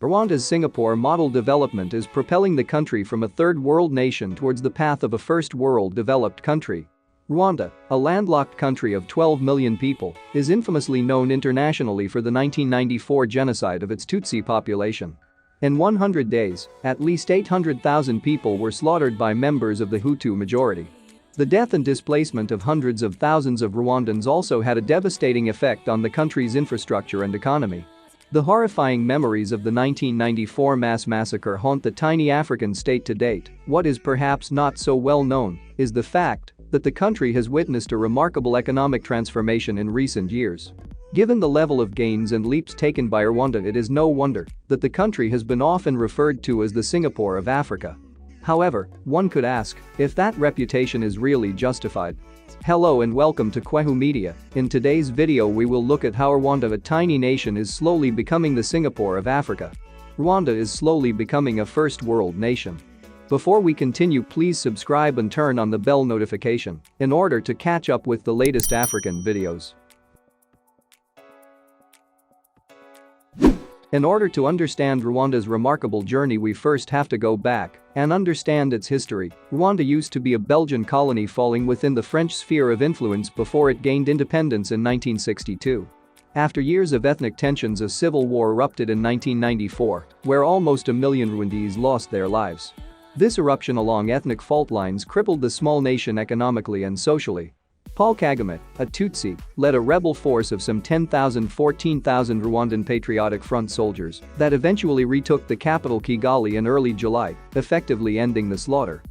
Rwanda's Singapore model development is propelling the country from a third-world nation towards the path of a first-world developed country. Rwanda, a landlocked country of 12 million people, is infamously known internationally for the 1994 genocide of its Tutsi population. In 100 days, at least 800,000 people were slaughtered by members of the Hutu majority. The death and displacement of hundreds of thousands of Rwandans also had a devastating effect on the country's infrastructure and economy. The horrifying memories of the 1994 mass massacre haunt the tiny African state to date. What is perhaps not so well known is the fact that the country has witnessed a remarkable economic transformation in recent years. Given the level of gains and leaps taken by Rwanda, it is no wonder that the country has been often referred to as the Singapore of Africa. However, one could ask if that reputation is really justified. Hello and welcome to Kwehu Media. In today's video we will look at how Rwanda, a tiny nation, is slowly becoming the Singapore of Africa. Rwanda is slowly becoming a first world nation. Before we continue, please subscribe and turn on the bell notification in order to catch up with the latest African videos. In order to understand Rwanda's remarkable journey, we first have to go back and understand its history. Rwanda used to be a Belgian colony falling within the French sphere of influence before it gained independence in 1962. After years of ethnic tensions, a civil war erupted in 1994, where almost 1 million Rwandese lost their lives. This eruption along ethnic fault lines crippled the small nation economically and socially. Paul Kagame, a Tutsi, led a rebel force of some 14,000 Rwandan Patriotic Front soldiers that eventually retook the capital Kigali in early July, effectively ending the slaughter.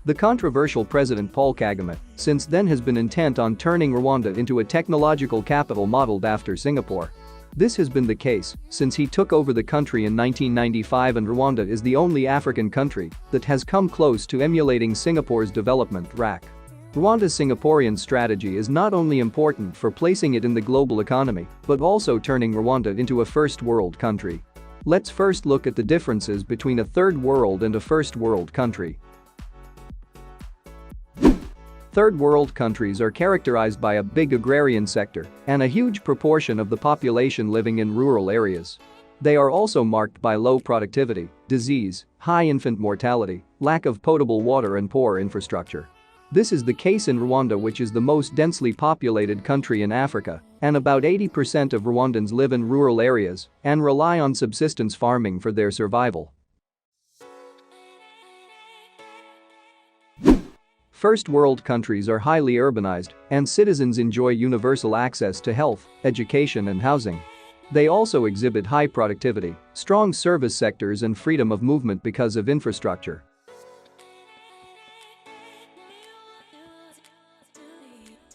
The controversial President Paul Kagame since then has been intent on turning Rwanda into a technological capital modeled after Singapore. This has been the case since he took over the country in 1995, and Rwanda is the only African country that has come close to emulating Singapore's development track. Rwanda's Singaporean strategy is not only important for placing it in the global economy, but also turning Rwanda into a first world country. Let's first look at the differences between a third world and a first world country. Third world countries are characterized by a big agrarian sector and a huge proportion of the population living in rural areas. They are also marked by low productivity, disease, high infant mortality, lack of potable water and poor infrastructure. This is the case in Rwanda, which is the most densely populated country in Africa, and about 80% of Rwandans live in rural areas and rely on subsistence farming for their survival. First world countries are highly urbanized, and citizens enjoy universal access to health, education and housing. They also exhibit high productivity, strong service sectors and freedom of movement because of infrastructure.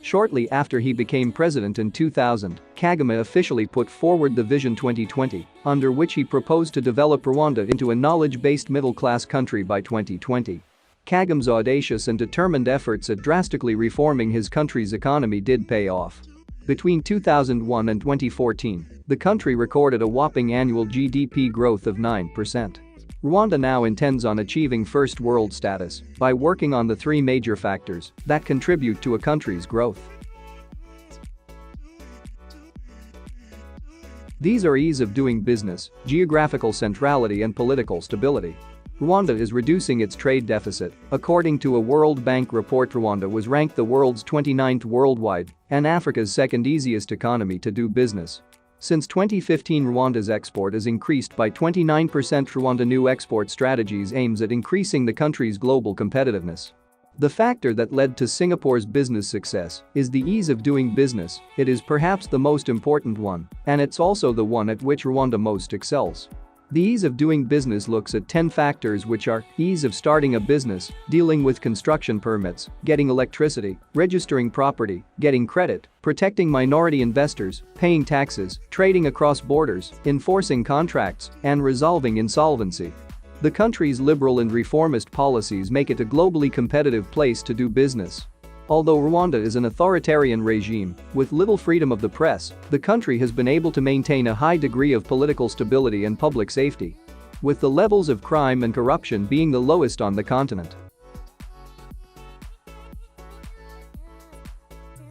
Shortly after he became president in 2000, Kagame officially put forward the Vision 2020, under which he proposed to develop Rwanda into a knowledge-based middle-class country by 2020. Kagame's audacious and determined efforts at drastically reforming his country's economy did pay off. Between 2001 and 2014, the country recorded a whopping annual GDP growth of 9%. Rwanda now intends on achieving first world status by working on the three major factors that contribute to a country's growth. These are ease of doing business, geographical centrality and political stability. Rwanda is reducing its trade deficit. According to a World Bank report, Rwanda was ranked the world's 29th worldwide and Africa's second easiest economy to do business. Since 2015, Rwanda's export has increased by 29%. Rwanda's new export strategies aims at increasing the country's global competitiveness. The factor that led to Singapore's business success is the ease of doing business. It is perhaps the most important one, and it's also the one at which Rwanda most excels. The ease of doing business looks at 10 factors, which are ease of starting a business, dealing with construction permits, getting electricity, registering property, getting credit, protecting minority investors, paying taxes, trading across borders, enforcing contracts, and resolving insolvency. The country's liberal and reformist policies make it a globally competitive place to do business. Although Rwanda is an authoritarian regime with little freedom of the press, the country has been able to maintain a high degree of political stability and public safety, with the levels of crime and corruption being the lowest on the continent.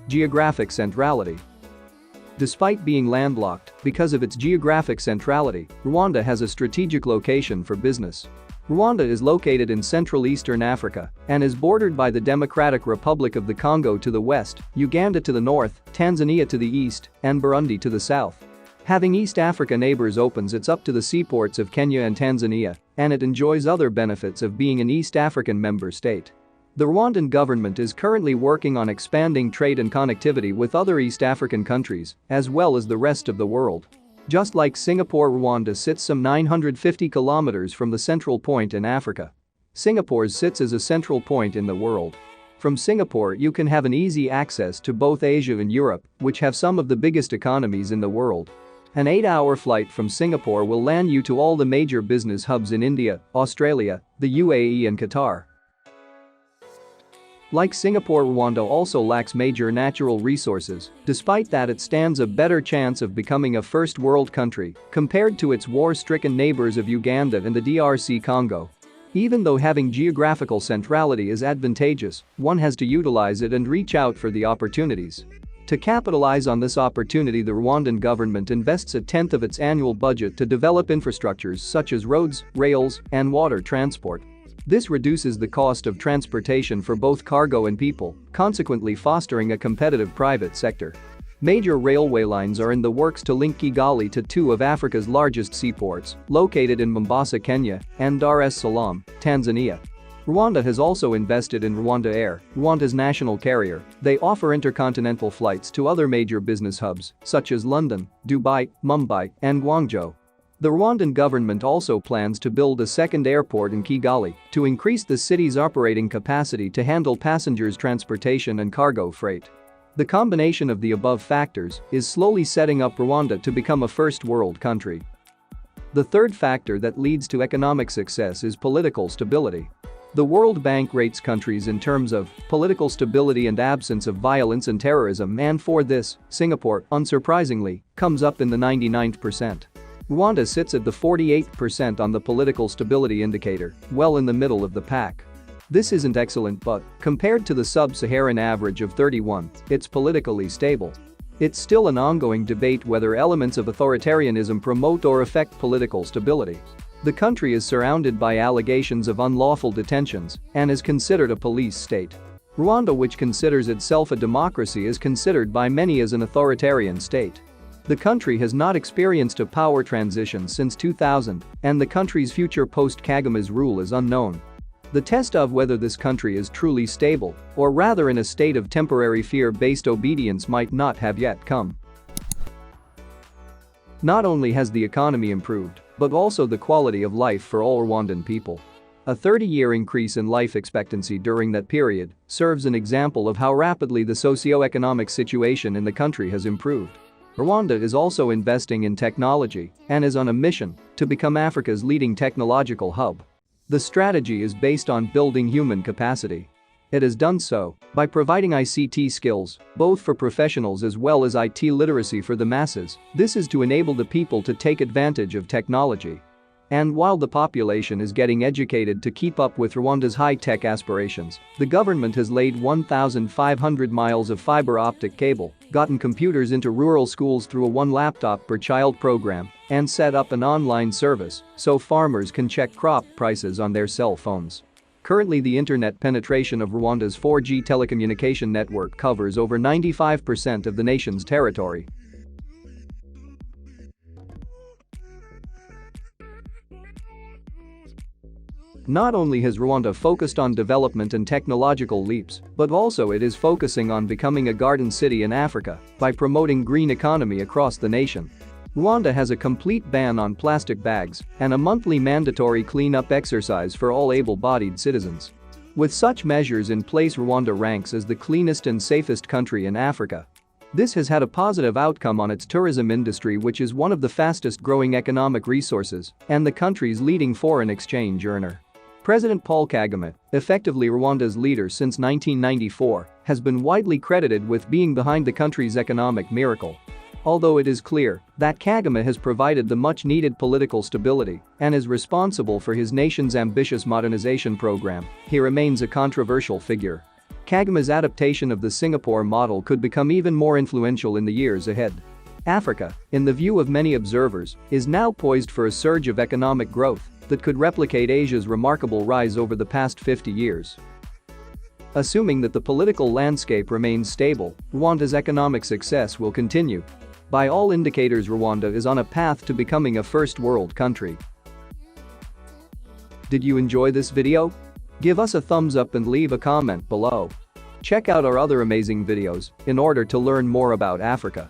Geographic centrality. Despite being landlocked, because of its geographic centrality, Rwanda has a strategic location for business. Rwanda is located in Central Eastern Africa and is bordered by the Democratic Republic of the Congo to the west, Uganda to the north, Tanzania to the east, and Burundi to the south. Having East Africa neighbors opens it up to the seaports of Kenya and Tanzania, and it enjoys other benefits of being an East African member state. The Rwandan government is currently working on expanding trade and connectivity with other East African countries, as well as the rest of the world. Just like Singapore, Rwanda sits some 950 kilometers from the central point in Africa. Singapore sits as a central point in the world. From Singapore you can have an easy access to both Asia and Europe, which have some of the biggest economies in the world. An 8-hour flight from Singapore will land you to all the major business hubs in India, Australia, the UAE and Qatar. Like Singapore, Rwanda also lacks major natural resources. Despite that, it stands a better chance of becoming a first world country compared to its war-stricken neighbors of Uganda and the DRC Congo. Even though having geographical centrality is advantageous, one has to utilize it and reach out for the opportunities. To capitalize on this opportunity, the Rwandan government invests a tenth of its annual budget to develop infrastructures such as roads, rails, and water transport. This reduces the cost of transportation for both cargo and people, consequently fostering a competitive private sector. Major railway lines are in the works to link Kigali to two of Africa's largest seaports, located in Mombasa, Kenya, and Dar es Salaam, Tanzania. Rwanda has also invested in Rwanda Air, Rwanda's national carrier. They offer intercontinental flights to other major business hubs, such as London, Dubai, Mumbai, and Guangzhou. The Rwandan government also plans to build a second airport in Kigali to increase the city's operating capacity to handle passengers' transportation and cargo freight. The combination of the above factors is slowly setting up Rwanda to become a first world country. The third factor that leads to economic success is political stability. The World Bank rates countries in terms of political stability and absence of violence and terrorism, and for this, Singapore, unsurprisingly, comes up in the 99th percent. Rwanda sits at the 48% on the political stability indicator, well in the middle of the pack. This isn't excellent, but, compared to the sub-Saharan average of 31, it's politically stable. It's still an ongoing debate whether elements of authoritarianism promote or affect political stability. The country is surrounded by allegations of unlawful detentions and is considered a police state. Rwanda, which considers itself a democracy, is considered by many as an authoritarian state. The country has not experienced a power transition since 2000, and the country's future post-Kagame's rule is unknown. The test of whether this country is truly stable, or rather in a state of temporary fear-based obedience, might not have yet come. Not only has the economy improved, but also the quality of life for all Rwandan people. A 30-year increase in life expectancy during that period serves an example of how rapidly the socio-economic situation in the country has improved. Rwanda is also investing in technology and is on a mission to become Africa's leading technological hub. The strategy is based on building human capacity. It has done so by providing ICT skills, both for professionals as well as IT literacy for the masses. This is to enable the people to take advantage of technology. And while the population is getting educated to keep up with Rwanda's high-tech aspirations, the government has laid 1,500 miles of fiber optic cable, gotten computers into rural schools through a one laptop per child program, and set up an online service so farmers can check crop prices on their cell phones. Currently, the internet penetration of Rwanda's 4G telecommunication network covers over 95% of the nation's territory. Not only has Rwanda focused on development and technological leaps, but also it is focusing on becoming a garden city in Africa by promoting green economy across the nation. Rwanda has a complete ban on plastic bags and a monthly mandatory clean-up exercise for all able-bodied citizens. With such measures in place, Rwanda ranks as the cleanest and safest country in Africa. This has had a positive outcome on its tourism industry, which is one of the fastest-growing economic resources and the country's leading foreign exchange earner. President Paul Kagame, effectively Rwanda's leader since 1994, has been widely credited with being behind the country's economic miracle. Although it is clear that Kagame has provided the much-needed political stability and is responsible for his nation's ambitious modernization program, he remains a controversial figure. Kagame's adaptation of the Singapore model could become even more influential in the years ahead. Africa, in the view of many observers, is now poised for a surge of economic growth that could replicate Asia's remarkable rise over the past 50 years. Assuming that the political landscape remains stable, Rwanda's economic success will continue. By all indicators, Rwanda is on a path to becoming a first-world country. Did you enjoy this video? Give us a thumbs up and leave a comment below. Check out our other amazing videos in order to learn more about Africa.